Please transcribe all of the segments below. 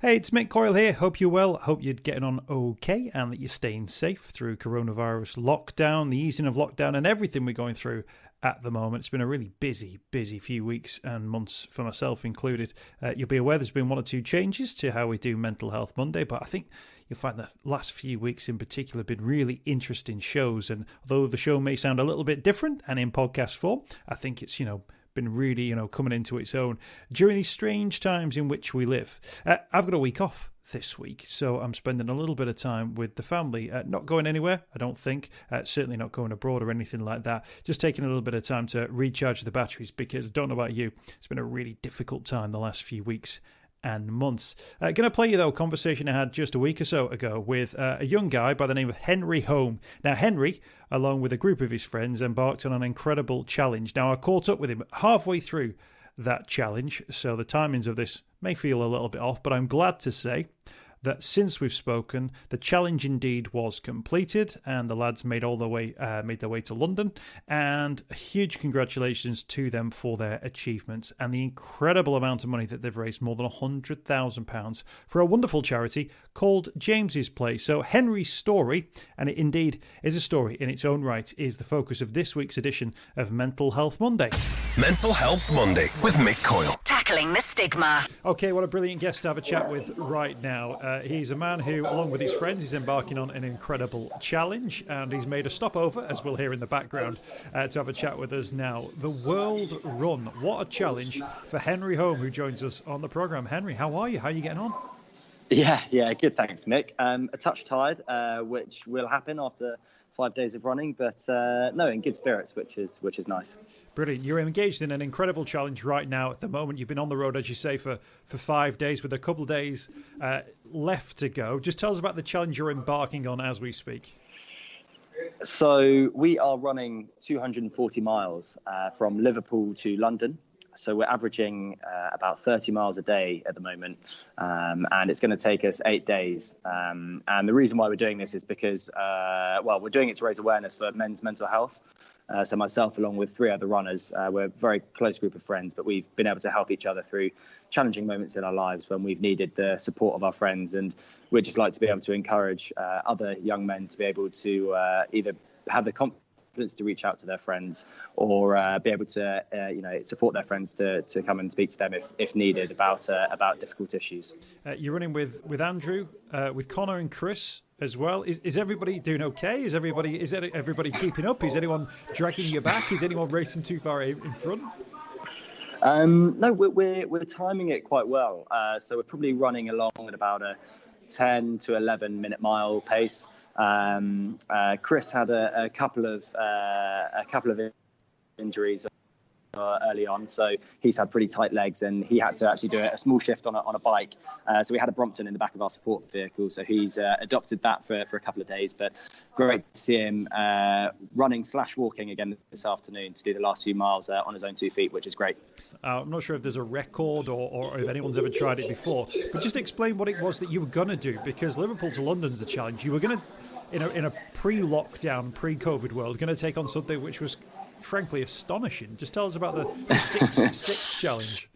Hey, it's Mick Coyle here. Hope you're well. Hope you're getting on okay and that you're staying safe through coronavirus lockdown, the easing of lockdown, and everything we're going through at the moment. It's been a really busy few weeks and months for myself included. You'll be aware there's been one or two changes to how we do Mental Health Monday, but I think you'll find the last few weeks in particular have been really interesting shows. And although the show may sound a little bit different and in podcast form, I think it's, been really, coming into its own during these strange times in which we live. I've got a week off this week, so I'm spending a little bit of time with the family. Not going anywhere, I don't think. Certainly not going abroad or anything like that. Just taking a little bit of time to recharge the batteries because, I don't know about you, it's been a really difficult time the last few weeks and months. Going to play you, though, a conversation I had just a week or so ago with a young guy by the name of Henry Holme. Now, Henry, along with a group of his friends, embarked on an incredible challenge. Now, I caught up with him halfway through that challenge, so the timings of this may feel a little bit off, but I'm glad to say that since we've spoken, the challenge indeed was completed, and the lads made their way to London. And a huge congratulations to them for their achievements and the incredible amount of money that they've raised, more than £100,000 for a wonderful charity called James's Place. So Henry's story, and it indeed is a story in its own right, is the focus of this week's edition of Mental Health Monday. Mental Health Monday with Mick Coyle. Tackling the stigma. Okay, what a brilliant guest to have a chat with right now. He's a man who, along with his friends, is embarking on an incredible challenge, and he's made a stopover, as we'll hear in the background, to have a chat with us now. The World Run. What a challenge for Henry Holme, who joins us on the programme. Henry, how are you? How are you getting on? Yeah, good, thanks, Mick. A touch tired, which will happen after 5 days of running, but no, in good spirits, which is nice. Brilliant. You're engaged in an incredible challenge right now at the moment. You've been on the road, as you say, for 5 days with a couple of days left to go. Just tell us about the challenge you're embarking on as we speak. So we are running 240 miles from Liverpool to London. So we're averaging about 30 miles a day at the moment, and it's going to take us 8 days. And the reason why we're doing this is because, we're doing it to raise awareness for men's mental health. So myself, along with 3 other runners, we're a very close group of friends, but we've been able to help each other through challenging moments in our lives when we've needed the support of our friends. And we'd just like to be able to encourage other young men to be able to either have the confidence to reach out to their friends or be able to support their friends to come and speak to them if needed about difficult issues. You're running with Andrew, with Conor and Chris as well. Is everybody doing okay? Is everybody keeping up? Is anyone dragging you back? Is anyone racing too far in front? No, we're timing it quite well. So we're probably running along at about a 10 to 11 minute mile pace. Chris had a couple of injuries early on, so he's had pretty tight legs, and he had to actually do a small shift on a bike. So we had a Brompton in the back of our support vehicle, so he's adopted that for a couple of days. But great to see him running / walking again this afternoon to do the last few miles on his own 2 feet, which is great. I'm not sure if there's a record or if anyone's ever tried it before, but just explain what it was that you were going to do, because Liverpool to London's the challenge. You were going to, in a pre-lockdown, pre-COVID world, going to take on something which was frankly astonishing. Just tell us about the 6-6 challenge.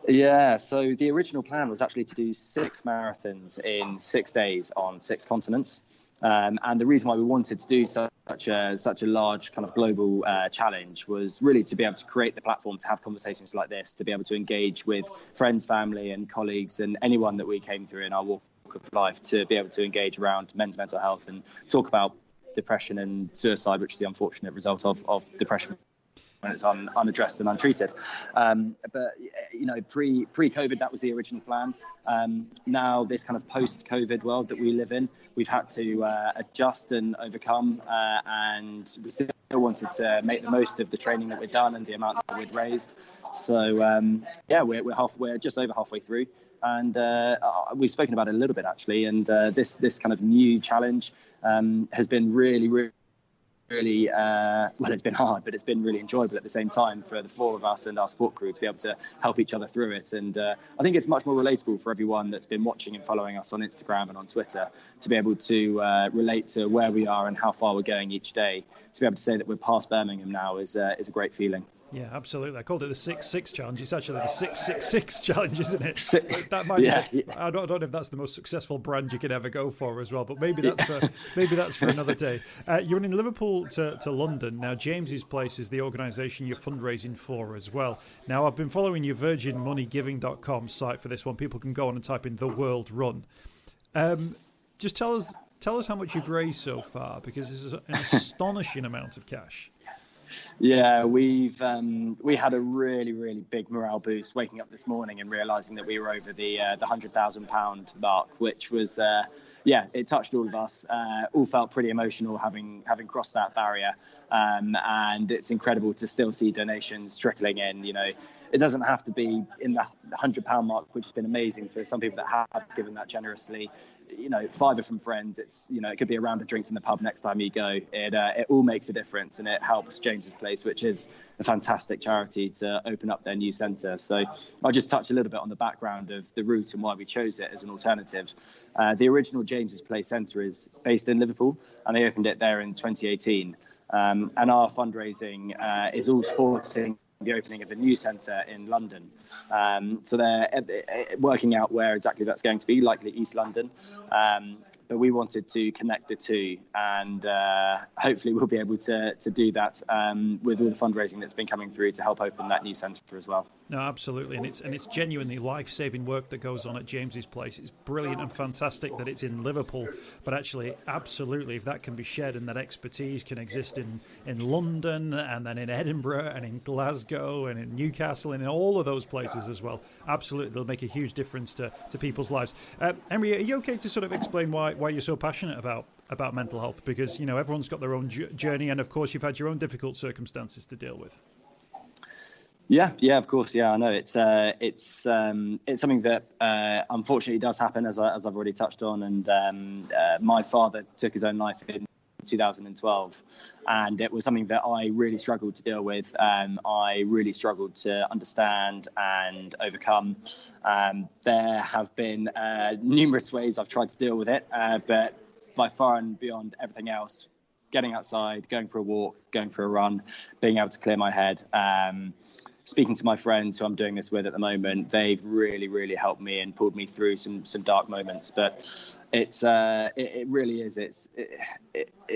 Yeah, so the original plan was actually to do 6 marathons in 6 days on 6 continents. And the reason why we wanted to do such a large kind of global challenge was really to be able to create the platform to have conversations like this, to be able to engage with friends, family and colleagues and anyone that we came through in our walk of life, to be able to engage around men's mental health and talk about depression and suicide, which is the unfortunate result of depression when it's unaddressed and untreated. But pre-COVID, that was the original plan. Now, this kind of post-COVID world that we live in, we've had to adjust and overcome, and we still wanted to make the most of the training that we'd done and the amount that we'd raised. So we're just over halfway through, and we've spoken about it a little bit actually. And this kind of new challenge has been really it's been hard, but it's been really enjoyable at the same time for the 4 of us and our support crew to be able to help each other through it. And I think it's much more relatable for everyone that's been watching and following us on Instagram and on Twitter to be able to relate to where we are and how far we're going each day. To be able to say that we're past Birmingham now is a great feeling. Yeah, absolutely. I called it the 6-6 challenge. It's actually the 666 challenge, isn't it? That might Yeah, be. I don't know if that's the most successful brand you could ever go for as well, but maybe that's for another day. You're in Liverpool to London now. James's Place is the organisation you're fundraising for as well. Now, I've been following your VirginMoneyGiving.com site for this one. People can go on and type in "The World Run." Just tell us how much you've raised so far, because this is an astonishing amount of cash. Yeah, we had a really big morale boost waking up this morning and realising that we were over the £100,000 mark, which was it touched all of us. All felt pretty emotional having crossed that barrier, and it's incredible to still see donations trickling in. You know, it doesn't have to be in the £100 mark, which has been amazing for some people that have given that generously. You know, £5 from friends. It's, you know, it could be a round of drinks in the pub next time you go. It all makes a difference, and it helps James's Place, which is a fantastic charity, to open up their new centre. So I'll just touch a little bit on the background of the route and why we chose it as an alternative. The original James's Place Centre is based in Liverpool, and they opened it there in 2018. And our fundraising is all supporting the opening of a new centre in London. So they're working out where exactly that's going to be, likely East London. But we wanted to connect the two, and hopefully we'll be able to do that with all the fundraising that's been coming through to help open that new centre as well. No, absolutely, and it's genuinely life-saving work that goes on at James's Place. It's brilliant and fantastic that it's in Liverpool, but actually, absolutely, if that can be shared and that expertise can exist in London and then in Edinburgh and in Glasgow and in Newcastle and in all of those places as well, absolutely, it'll make a huge difference to people's lives. Henry, are you okay to sort of explain why you're so passionate about mental health? Because, you know, everyone's got their own journey, and of course, you've had your own difficult circumstances to deal with. Yeah, of course. Yeah, I know it's something that unfortunately does happen, as I've already touched on. And my father took his own life in 2012, and it was something that I really struggled to deal with. I really struggled to understand and overcome. There have been numerous ways I've tried to deal with it, but by far and beyond everything else, getting outside, going for a walk, going for a run, being able to clear my head. Speaking to my friends who I'm doing this with at the moment, they've really helped me and pulled me through some dark moments. But it really is. It's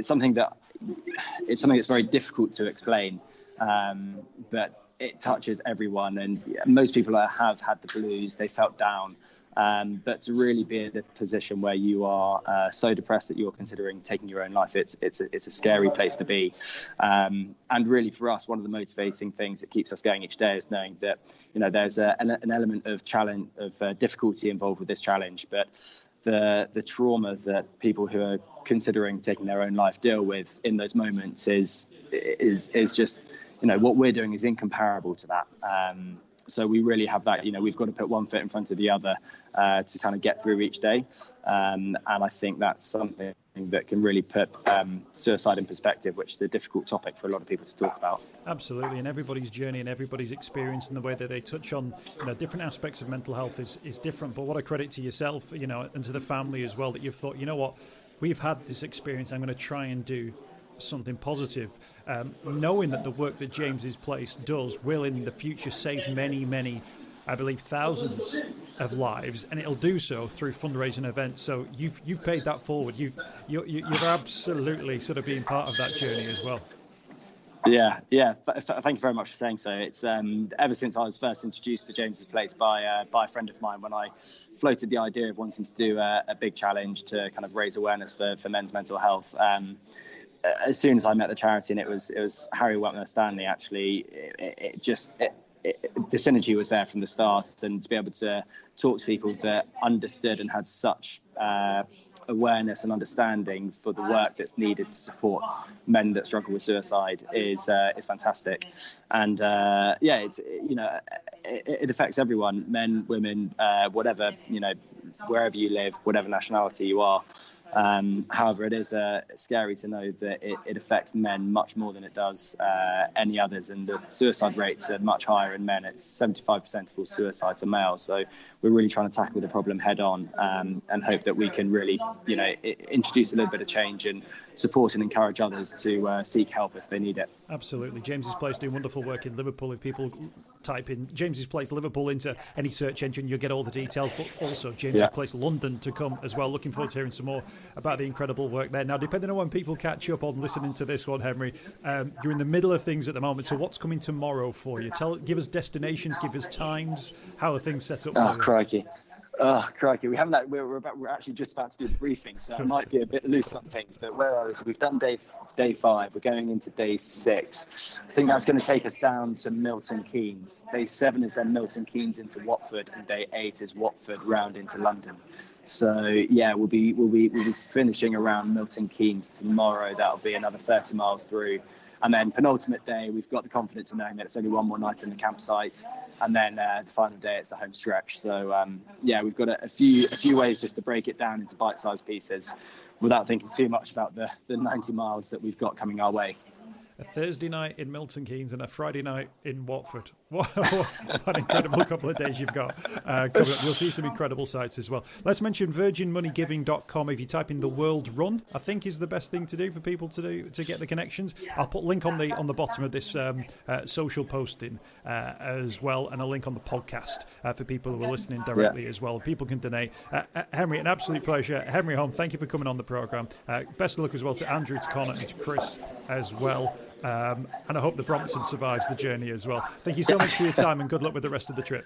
something that's very difficult to explain, but it touches everyone. And most people have had the blues. They felt down. But to really be in a position where you are so depressed that you're considering taking your own life, it's a scary place to be. And really, for us, one of the motivating things that keeps us going each day is knowing that, you know, there's an element of challenge, of difficulty involved with this challenge, but the trauma that people who are considering taking their own life deal with in those moments is just, you know, what we're doing is incomparable to that. So we really have that, you know, we've got to put one foot in front of the other to kind of get through each day. And I think that's something that can really put suicide in perspective, which is a difficult topic for a lot of people to talk about. Absolutely, and everybody's journey and everybody's experience and the way that they touch on, you know, different aspects of mental health is different. But what a credit to yourself, you know, and to the family as well, that you've thought, you know what, we've had this experience, I'm going to try and do something positive, knowing that the work that James's Place does will in the future save many, I believe, thousands of lives, and it'll do so through fundraising events. So you've paid that forward. You're absolutely sort of being part of that journey as well. Yeah. Thank you very much for saying so. It's ever since I was first introduced to James's Place by a friend of mine, when I floated the idea of wanting to do a big challenge to kind of raise awareness for men's mental health. As soon as I met the charity, and it was Harry Wetmore Stanley, actually, the synergy was there from the start, and to be able to talk to people that understood and had such awareness and understanding for the work that's needed to support men that struggle with suicide is fantastic. And it's, you know, it affects everyone, men, women, whatever, you know, wherever you live, whatever nationality you are. However, it is scary to know that it affects men much more than it does any others, and the suicide rates are much higher in men. It's 75% of all suicides are male. So we're really trying to tackle the problem head on, and hope that we can really introduce a little bit of change and support and encourage others to seek help if they need it. Absolutely. James's Place doing wonderful work in Liverpool. If people type in James's Place Liverpool into any search engine, you'll get all the details, but also James's Place London to come as well. Looking forward to hearing some more about the incredible work there. Now, depending on when people catch up on listening to this one, Henry, you're in the middle of things at the moment. So what's coming tomorrow for you? Give us destinations, give us times. How are things set up for you? Crikey. Oh, crikey. We haven't. We're actually just about to do the briefing, so it might be a bit loose on things. But where are we? So we've done day 5. We're going into day 6. I think that's going to take us down to Milton Keynes. Day 7 is then Milton Keynes into Watford, and day 8 is Watford round into London. So yeah, we'll be finishing around Milton Keynes tomorrow. That'll be another 30 miles through. And then penultimate day, we've got the confidence in knowing that it's only one more night in the campsite. And then the final day, it's the home stretch. So, we've got a few ways just to break it down into bite-sized pieces without thinking too much about the 90 miles that we've got coming our way. A Thursday night in Milton Keynes and a Friday night in Watford. What an incredible couple of days you've got coming up. You'll see some incredible sights as well. Let's mention virginmoneygiving.com. If you type in the World Run, I think is the best thing to do for people to do to get the connections. I'll put a link on the bottom of this social posting as well, and a link on the podcast for people who are listening directly as well. People can donate. Henry, an absolute pleasure. Henry Holme, thank you for coming on the programme. Best of luck as well to Andrew, to Conor and to Chris as well. And I hope the Brompton survives the journey as well. Thank you so much for your time, and good luck with the rest of the trip.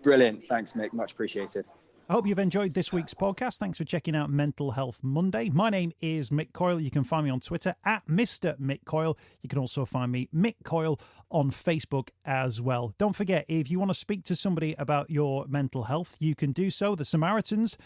Brilliant. Thanks, Mick. Much appreciated. I hope you've enjoyed this week's podcast. Thanks for checking out Mental Health Monday. My name is Mick Coyle. You can find me on Twitter at Mr. Mick Coyle. You can also find me, Mick Coyle, on Facebook as well. Don't forget, if you want to speak to somebody about your mental health, you can do so. The Samaritans,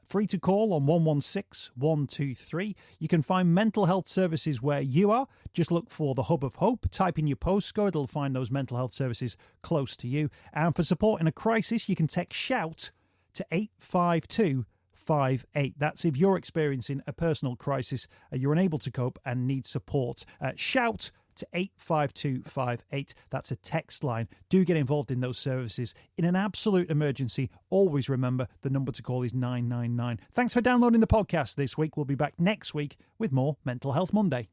free to call on 116 123. You can find mental health services where you are. Just look for the Hub of Hope. Type in your postcode. It'll find those mental health services close to you. And for support in a crisis, you can text SHOUT to 85258. That's if you're experiencing a personal crisis, you're unable to cope and need support. Shout to 85258. That's a text line. Do get involved in those services. In an absolute emergency, always remember the number to call is 999. Thanks for downloading the podcast this week. We'll be back next week with more Mental Health Monday.